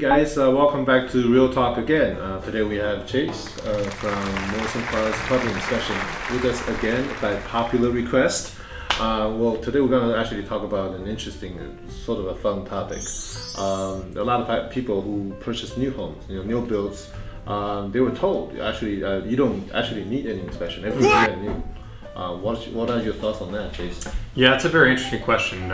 guys, welcome back to Real Talk again. Today we have Chase from Morrison Far's Plumbing Discussion with us again by popular request. Well, today we're going to actually talk about an interesting, sort of a fun topic. A lot of people who purchase new homes, new builds, they were told actually you don't actually need any inspection. Everything's brand new. What are your thoughts on that, Chase? Yeah, it's a very interesting question.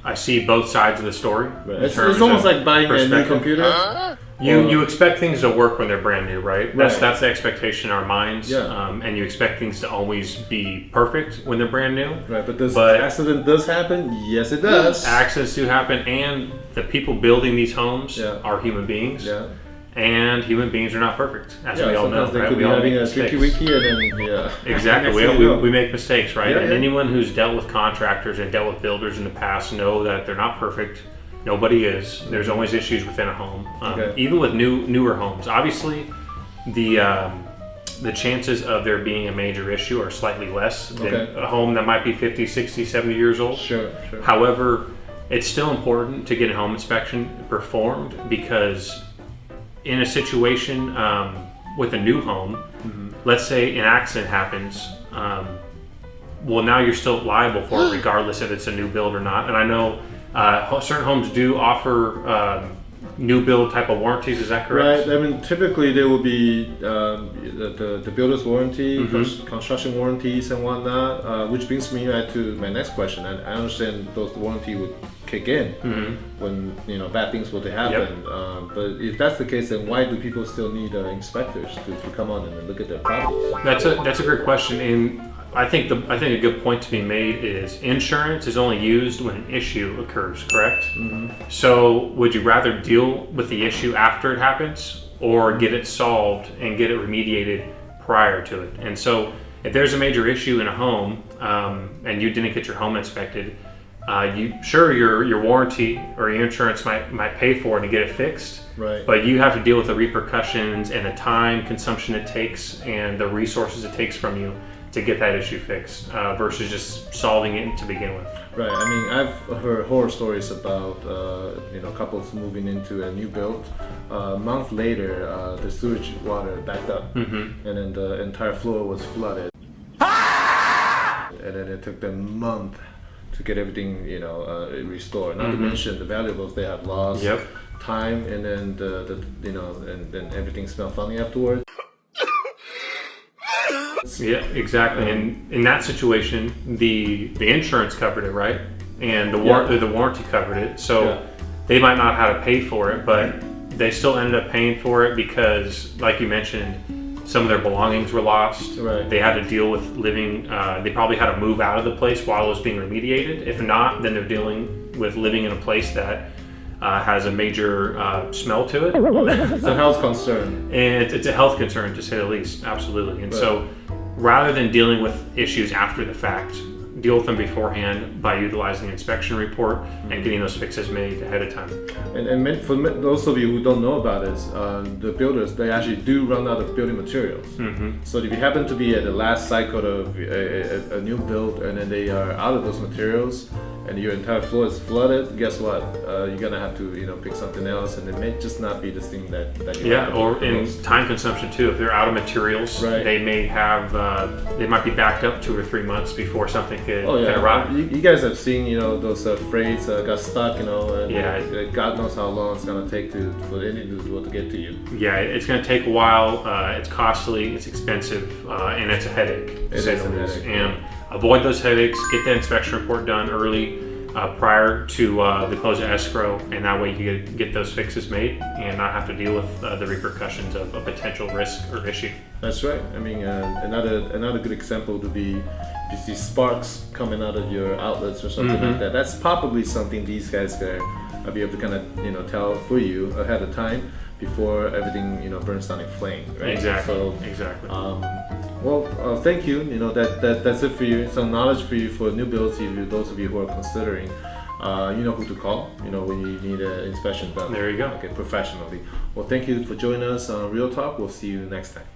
I see both sides of the story. Right. It's almost like buying a new computer. You expect things to work when they're brand new, right? That's the expectation in our minds. Yeah. And you expect things to always be perfect when they're brand new. Right, but accident does happen? Yes, it does. Accidents do happen, and the people building these homes are human beings. Yeah. And human beings are not perfect, as we all know. They right? could We be all having make a mistakes. tricky wiki and then, Exactly. We make mistakes, right? Yeah, and anyone who's dealt with contractors and dealt with builders in the past know that they're not perfect. Nobody is. There's always issues within a home. Even with newer homes. Obviously, the chances of there being a major issue are slightly less than a home that might be 50, 60, 70 years old. Sure. However, it's still important to get a home inspection performed because in a situation with a new home, let's say an accident happens, well, now you're still liable for it regardless if it's a new build or not. And I know certain homes do offer new build type of warranties. Is that correct? Right. I mean, typically there will be the builder's warranty, construction warranties and whatnot, which brings me right to my next question. I understand those warranty would kick in when bad things were to happen. But if that's the case, then why do people still need inspectors to come on and look at their properties? That's a great question, and I think a good point to be made is insurance is only used when an issue occurs, correct? So would you rather deal with the issue after it happens or get it solved and get it remediated prior to it? And so if there's a major issue in a home and you didn't get your home inspected, your warranty or your insurance might pay for it to get it fixed, right? But you have to deal with the repercussions and the time consumption it takes and the resources it takes from you to get that issue fixed versus just solving it to begin with. Right. I mean, I've heard horror stories about couples moving into a new build. A month later, the sewage water backed up, and then the entire floor was flooded, and then it took them a month to get everything restored. Not to mention the valuables they have lost, time, and then and then everything smelled funny afterwards. Yeah, exactly. And in that situation, the insurance covered it, right? And the warranty covered it. So they might not have to pay for it, but they still ended up paying for it because, like you mentioned, some of their belongings were lost. Right. They had to deal with living. They probably had to move out of the place while it was being remediated. If not, then they're dealing with living in a place that has a major smell to it. It's a health concern. And it's a health concern, to say the least. Absolutely. And so rather than dealing with issues after the fact, deal with them beforehand by utilizing the inspection report and getting those fixes made ahead of time. And for those of you who don't know about it, the builders, they actually do run out of building materials. So if you happen to be at the last cycle of a new build and then they are out of those materials and your entire floor is flooded, guess what? You're gonna have to pick something else, and it may just not be the thing that you have. Or in time consumption too. If they're out of materials, they may have they might be backed up 2 or 3 months before something can arrive. You guys have seen those freights got stuck, and God knows how long it's gonna take for any individual to get to you. Yeah, it's gonna take a while. It's costly, it's expensive, and it's a headache, to say the least. And avoid those headaches. Get that inspection report done early, prior to the close of escrow, and that way you get those fixes made and not have to deal with the repercussions of a potential risk or issue. That's right. I mean, another good example would be if you see sparks coming out of your outlets or something like that. That's probably something these guys can be able to kind of tell for you ahead of time before everything burns down in flame. Right? Exactly. So, exactly. Thank you. That's it for you. Some knowledge for you for new builds. Those of you who are considering, you know who to call. When you need an inspection done. There you go. Okay, professionally. Well, thank you for joining us on Real Talk. We'll see you next time.